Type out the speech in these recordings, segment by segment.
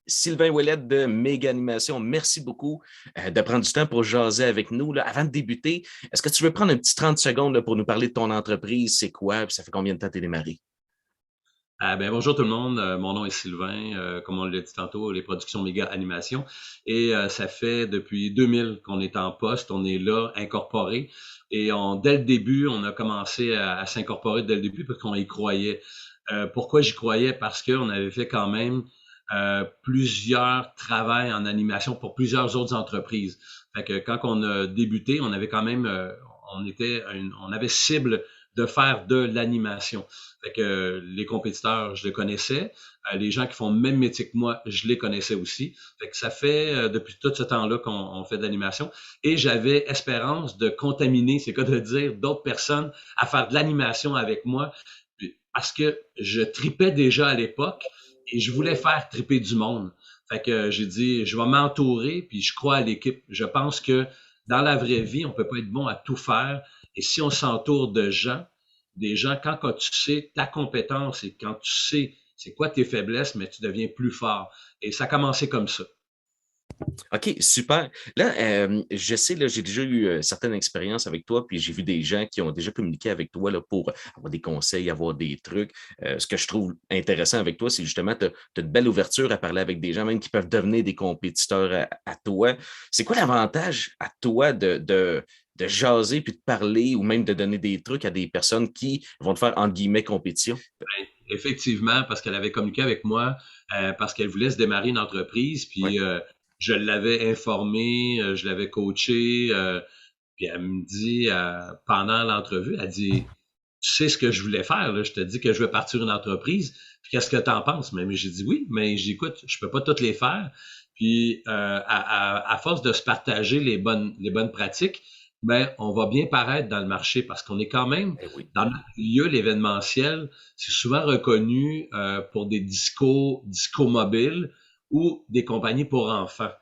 Sylvain Ouellet de Méga Animation, merci beaucoup de prendre du temps pour jaser avec nous. Là. Avant de débuter, est-ce que tu veux prendre un petit 30 secondes là, pour nous parler de ton entreprise? C'est quoi? Puis ça fait combien de temps que tu es démarré? Bonjour tout le monde, mon nom est Sylvain, comme on l'a dit tantôt, les productions Méga Animation. Et ça fait depuis 2000 qu'on est en poste, on est là, incorporé. Et dès le début, on a commencé à s'incorporer dès le début parce qu'on y croyait. Pourquoi j'y croyais? Parce qu'on avait fait quand même plusieurs travails en animation pour plusieurs autres entreprises. Fait que quand on a débuté, on avait quand même, on avait cible de faire de l'animation. Fait que les compétiteurs, je les connaissais. Les gens qui font le même métier que moi, je les connaissais aussi. Fait que ça fait depuis tout ce temps-là qu'on fait de l'animation. Et j'avais espérance de contaminer, c'est quoi de dire, d'autres personnes à faire de l'animation avec moi. Parce que je tripais déjà à l'époque et je voulais faire triper du monde. Fait que j'ai dit, je vais m'entourer, puis je crois à l'équipe. Je pense que dans la vraie vie, on peut pas être bon à tout faire. Et si on s'entoure de gens, des gens, quand tu sais ta compétence et quand tu sais c'est quoi tes faiblesses, mais tu deviens plus fort. Et ça a commencé comme ça. OK, super. Là, je sais, là, j'ai déjà eu certaines expériences avec toi, puis j'ai vu des gens qui ont déjà communiqué avec toi là, pour avoir des conseils, avoir des trucs. Ce que je trouve intéressant avec toi, c'est justement, tu as une belle ouverture à parler avec des gens, même qui peuvent devenir des compétiteurs à toi. C'est quoi l'avantage à toi de jaser puis de parler ou même de donner des trucs à des personnes qui vont te faire, entre guillemets, compétition? Effectivement, parce qu'elle avait communiqué avec moi, parce qu'elle voulait se démarrer une entreprise, Oui. puis je l'avais informé, je l'avais coaché, puis elle me dit, pendant l'entrevue, elle dit, tu sais ce que je voulais faire, là, je te dis que je veux partir une entreprise, puis qu'est-ce que tu en penses? Mais j'ai dit oui, mais j'écoute, je peux pas toutes les faire. Puis à force de se partager les bonnes pratiques, ben on va bien paraître dans le marché parce qu'on est quand même Eh oui. dans le milieu l'événementiel, c'est souvent reconnu pour des discos mobiles ou des compagnies pour enfants.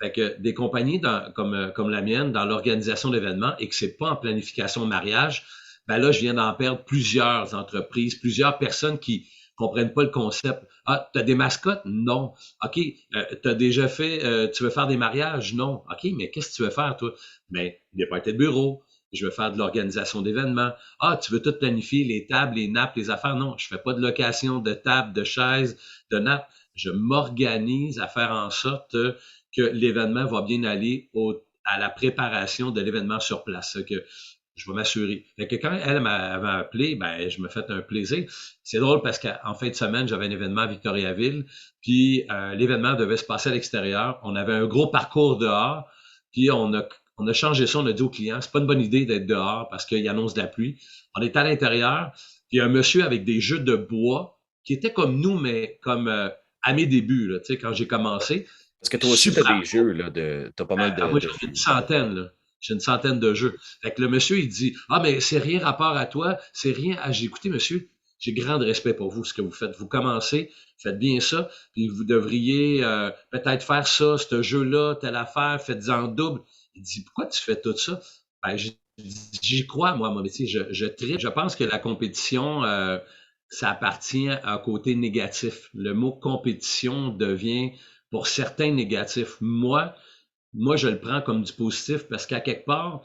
Fait que des compagnies comme la mienne dans l'organisation d'événements et que c'est pas en planification de mariage, ben là, je viens d'en perdre plusieurs entreprises, plusieurs personnes qui comprennent pas le concept. Ah, t'as des mascottes? Non. OK. T'as déjà fait, tu veux faire des mariages? Non. OK, mais qu'est-ce que tu veux faire, toi? Ben, des parties de bureau. Je veux faire de l'organisation d'événements. Ah, tu veux tout planifier, les tables, les nappes, les affaires? Non, je fais pas de location de tables, de chaises, de nappes. Je m'organise à faire en sorte que l'événement va bien aller à la préparation de l'événement sur place. Que je vais m'assurer. Fait que quand elle m'avait appelé, ben, je me fait un plaisir. C'est drôle parce qu'en fin de semaine, j'avais un événement à Victoriaville, puis l'événement devait se passer à l'extérieur. On avait un gros parcours dehors, puis on a changé ça, on a dit aux clients, c'est pas une bonne idée d'être dehors parce qu'il annonce de la pluie. On est à l'intérieur, puis un monsieur avec des jeux de bois qui était comme nous, mais comme à mes débuts, là, tu sais, quand j'ai commencé. Parce que toi aussi, tu as Super. des jeux, là, t'as pas mal Moi, de j'en ai une jeux. centaine, là. J'ai une centaine de jeux. Fait que le monsieur, il dit, ah, mais c'est rien rapport à toi, c'est rien à, j'ai écouté, monsieur, j'ai grand respect pour vous, ce que vous faites. Vous commencez, faites bien ça, puis vous devriez peut-être faire ça, ce jeu-là, telle affaire, faites-en double. Il dit, pourquoi tu fais tout ça? Ben, j'y crois, moi, mon métier. Je tripe. Je pense que la compétition, ça appartient à un côté négatif. Le mot compétition devient, pour certains, négatif. Moi, je le prends comme du positif parce qu'à quelque part,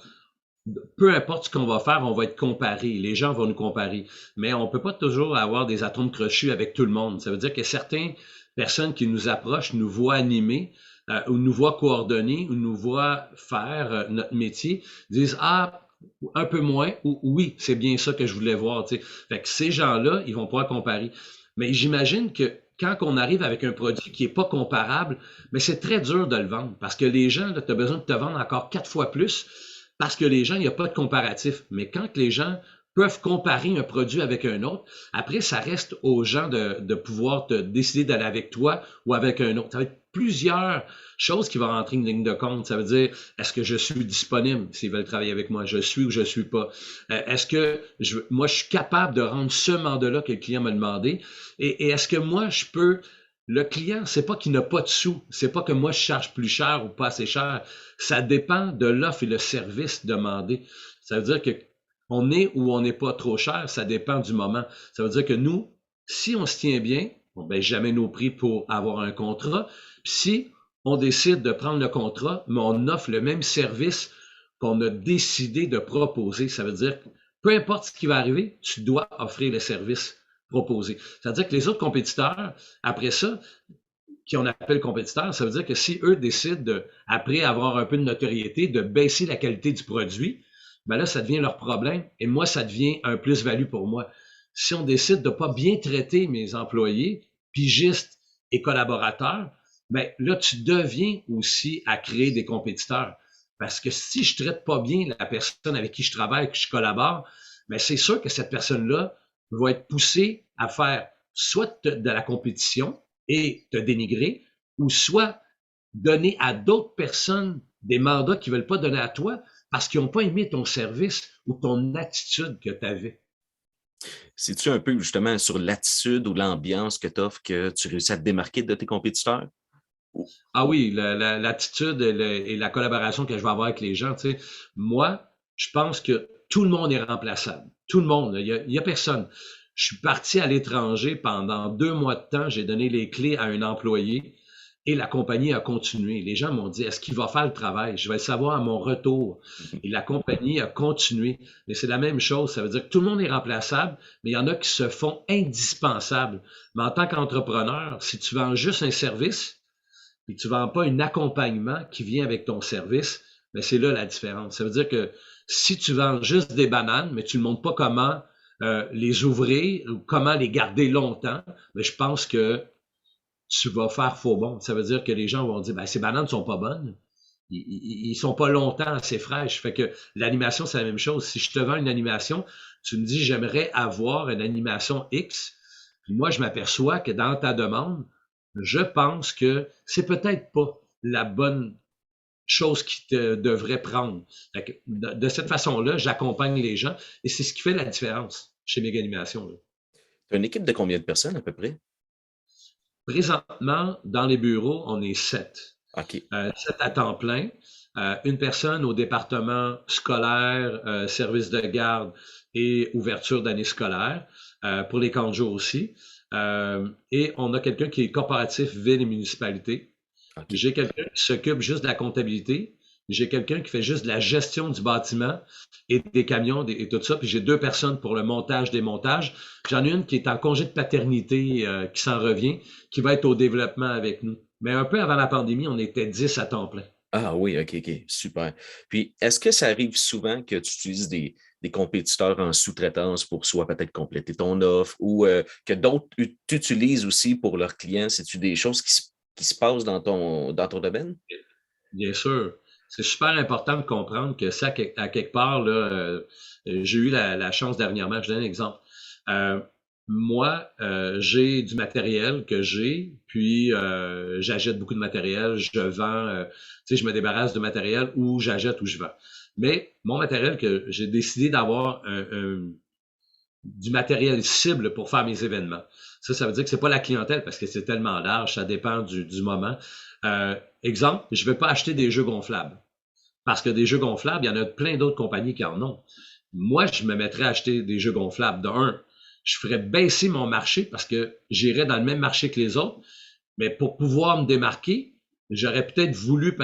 peu importe ce qu'on va faire, on va être comparé. Les gens vont nous comparer. Mais on peut pas toujours avoir des atomes crochus avec tout le monde. Ça veut dire que certaines personnes qui nous approchent nous voient animer, ou nous voient coordonner, ou nous voient faire notre métier, disent, ah, un peu moins, ou oui, c'est bien ça que je voulais voir. Tu sais. Fait que ces gens-là, ils vont pouvoir comparer. Mais j'imagine que quand on arrive avec un produit qui est pas comparable, mais c'est très dur de le vendre parce que les gens, tu as besoin de te vendre encore 4 fois plus parce que les gens, il n'y a pas de comparatif. Mais quand les gens peuvent comparer un produit avec un autre, après, ça reste aux gens de pouvoir te décider d'aller avec toi ou avec un autre. Ça va être plusieurs choses qui vont rentrer en ligne de compte. Ça veut dire, est-ce que je suis disponible s'ils veulent travailler avec moi? Je suis ou je suis pas? Est-ce que moi, je suis capable de rendre ce mandat-là que le client m'a demandé? Et est-ce que moi, je peux le client, c'est pas qu'il n'a pas de sous, c'est pas que moi je charge plus cher ou pas assez cher. Ça dépend de l'offre et le service demandé. Ça veut dire que on est ou on n'est pas trop cher, ça dépend du moment. Ça veut dire que nous, si on se tient bien, on ne baisse jamais nos prix pour avoir un contrat. Puis si on décide de prendre le contrat, mais on offre le même service qu'on a décidé de proposer, ça veut dire que peu importe ce qui va arriver, tu dois offrir le service proposé. C'est-à-dire que les autres compétiteurs, après ça, qui on appelle compétiteurs, ça veut dire que si eux décident, après avoir un peu de notoriété, de baisser la qualité du produit, ben là, ça devient leur problème et moi, ça devient un plus-value pour moi. Si on décide de ne pas bien traiter mes employés, pigistes et collaborateurs, ben là, tu deviens aussi à créer des compétiteurs. Parce que si je traite pas bien la personne avec qui je travaille, que je collabore, ben c'est sûr que cette personne-là va être poussée à faire soit de la compétition et te dénigrer, ou soit donner à d'autres personnes des mandats qu'ils ne veulent pas donner à toi parce qu'ils n'ont pas aimé ton service ou ton attitude que tu avais. C'est-tu un peu justement sur l'attitude ou l'ambiance que tu offres que tu réussis à te démarquer de tes compétiteurs? Ah oui, l'attitude et la collaboration que je vais avoir avec les gens, tu sais, moi, je pense que tout le monde est remplaçable. Tout le monde, il y a personne. Je suis parti à l'étranger pendant 2 mois de temps, j'ai donné les clés à un employé et la compagnie a continué. Les gens m'ont dit, est-ce qu'il va faire le travail? Je vais le savoir à mon retour. Et la compagnie a continué. Mais c'est la même chose, ça veut dire que tout le monde est remplaçable, mais il y en a qui se font indispensables. Mais en tant qu'entrepreneur, si tu vends juste un service, et que tu ne vends pas un accompagnement qui vient avec ton service, ben c'est là la différence. Ça veut dire que si tu vends juste des bananes, mais tu ne montres pas comment les ouvrir ou comment les garder longtemps, ben je pense que tu vas faire faux bon. Ça veut dire que les gens vont dire, ben ces bananes ne sont pas bonnes. Ils sont pas longtemps assez fraîches. Fait que l'animation, c'est la même chose. Si je te vends une animation, tu me dis, j'aimerais avoir une animation X. Puis moi, je m'aperçois que dans ta demande, je pense que c'est peut-être pas la bonne chose qui te devrait prendre. De cette façon-là, j'accompagne les gens et c'est ce qui fait la différence chez Méga Animation. Tu as une équipe de combien de personnes à peu près? Présentement, dans les bureaux, on est 7. OK. 7 à temps plein. Une personne au département scolaire, service de garde et ouverture d'année scolaire, pour les camps de jour aussi. Et on a quelqu'un qui est corporatif ville et municipalité. OK. J'ai quelqu'un qui s'occupe juste de la comptabilité. J'ai quelqu'un qui fait juste de la gestion du bâtiment et des camions et tout ça. Puis j'ai 2 personnes pour le montage, démontage. J'en ai une qui est en congé de paternité, qui s'en revient, qui va être au développement avec nous. Mais un peu avant la pandémie, on était 10 à temps plein. Ah oui, OK, OK, super. Puis, est-ce que ça arrive souvent que tu utilises des compétiteurs en sous-traitance pour soit peut-être compléter ton offre ou que d'autres t'utilisent aussi pour leurs clients? C'est-tu des choses qui se passent dans ton domaine? Bien sûr. C'est super important de comprendre que ça, à quelque part, là, j'ai eu la chance dernièrement, je donne un exemple. Euh, Moi, j'ai du matériel que j'ai, puis j'achète beaucoup de matériel, je vends, tu sais, je me débarrasse de matériel ou j'achète ou je vends. Mais mon matériel que j'ai décidé d'avoir du matériel cible pour faire mes événements. Ça veut dire que c'est pas la clientèle parce que c'est tellement large, ça dépend du moment. Exemple, je vais pas acheter des jeux gonflables parce que des jeux gonflables, il y en a plein d'autres compagnies qui en ont. Moi, je me mettrais à acheter des jeux gonflables. De un, je ferais baisser mon marché parce que j'irais dans le même marché que les autres, mais pour pouvoir me démarquer, j'aurais peut-être voulu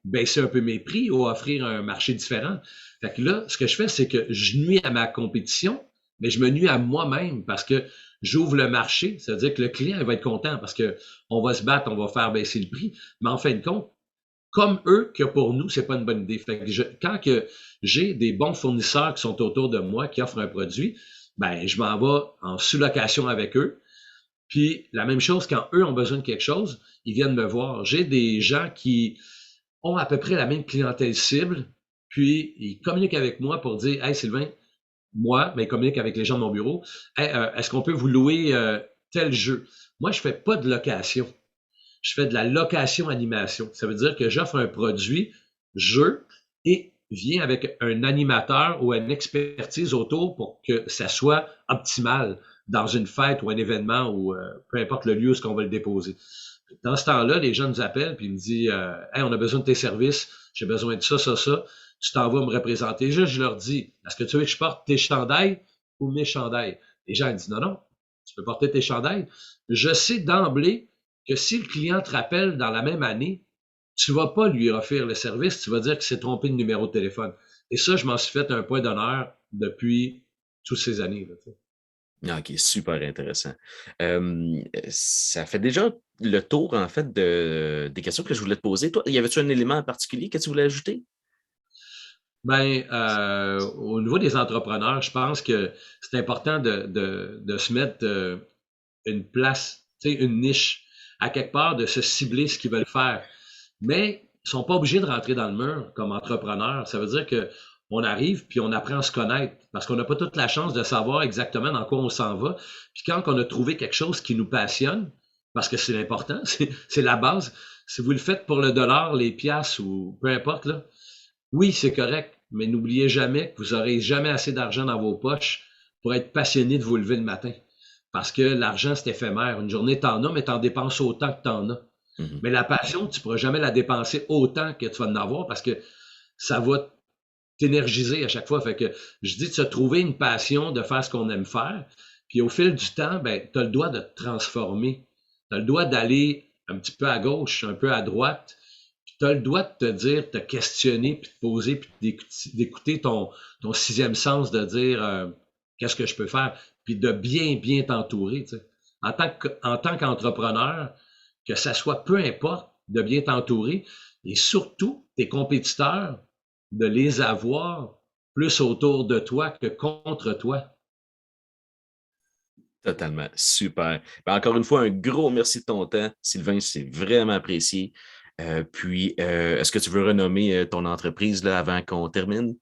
baisser un peu mes prix ou offrir un marché différent. Fait que là, ce que je fais, c'est que je nuis à ma compétition, mais je me nuis à moi-même parce que j'ouvre le marché. C'est-à-dire que le client il va être content parce que on va se battre, on va faire baisser le prix. Mais en fin de compte, comme eux, que pour nous, c'est pas une bonne idée. Fait que quand que j'ai des bons fournisseurs qui sont autour de moi, qui offrent un produit, ben, je m'en vais en sous-location avec eux. Puis la même chose, quand eux ont besoin de quelque chose, ils viennent me voir. J'ai des gens qui ont à peu près la même clientèle cible, puis ils communiquent avec moi pour dire, hey Sylvain, moi, mais ils communiquent avec les gens de mon bureau, hey, est-ce qu'on peut vous louer tel jeu? Moi, je fais pas de location. Je fais de la location animation. Ça veut dire que j'offre un produit, jeu, et viens avec un animateur ou une expertise autour pour que ça soit optimal dans une fête ou un événement ou peu importe le lieu où on va le déposer. Dans ce temps-là, les gens nous appellent puis ils me disent hey, on a besoin de tes services, j'ai besoin de ça, ça, ça. Tu t'en vas me représenter. Je leur dis est-ce que tu veux que je porte tes chandails ou mes chandails? Les gens ils disent non, non. tu peux porter tes chandails. Je sais d'emblée que si le client te rappelle dans la même année, tu vas pas lui offrir le service, tu vas dire qu'il s'est trompé de numéro de téléphone. Et ça, je m'en suis fait un point d'honneur depuis toutes ces années. Là, Ah, OK, super intéressant. Ça fait déjà le tour, en fait, des questions que je voulais te poser. Toi, y avait-tu un élément en particulier que tu voulais ajouter? ben, au niveau des entrepreneurs, je pense que c'est important de se mettre une place, une niche, à quelque part, de se cibler ce qu'ils veulent faire. Mais ils sont pas obligés de rentrer dans le mur comme entrepreneurs. Ça veut dire que on arrive puis on apprend à se connaître parce qu'on n'a pas toute la chance de savoir exactement dans quoi on s'en va. Puis quand on a trouvé quelque chose qui nous passionne, parce que c'est l'important, c'est la base. Si vous le faites pour le dollar, les piastres ou peu importe, là, oui, c'est correct, mais n'oubliez jamais que vous n'aurez jamais assez d'argent dans vos poches pour être passionné de vous lever le matin. Parce que l'argent, c'est éphémère. Une journée, t'en as, mais t'en dépenses autant que t'en as. Mhm. Mais la passion, tu pourras jamais la dépenser autant que tu vas en avoir parce que ça va t'énergiser à chaque fois. Fait que je dis de se trouver une passion, de faire ce qu'on aime faire. Puis au fil du temps, ben, tu as le droit de te transformer. Tu as le droit d'aller un petit peu à gauche, un peu à droite. Puis tu as le droit de te dire, te questionner, puis de poser, puis d'écouter ton sixième sens, de dire qu'est-ce que je peux faire, puis de bien, bien t'entourer. Tu sais. En tant qu'entrepreneur, que ça soit peu importe, de bien t'entourer, et surtout tes compétiteurs, de les avoir plus autour de toi que contre toi. Totalement. Super. Ben, encore une fois, un gros merci de ton temps, Sylvain. C'est vraiment apprécié. Est-ce que tu veux renommer ton entreprise là, avant qu'on termine?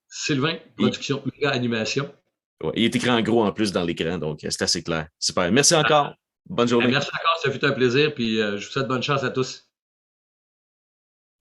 Sylvain, Il, production, méga animation. ouais, il est écrit en gros en plus dans l'écran, donc c'est assez clair. Super. Merci encore. Bonne journée. Merci encore, ça fut un plaisir, puis je vous souhaite bonne chance à tous.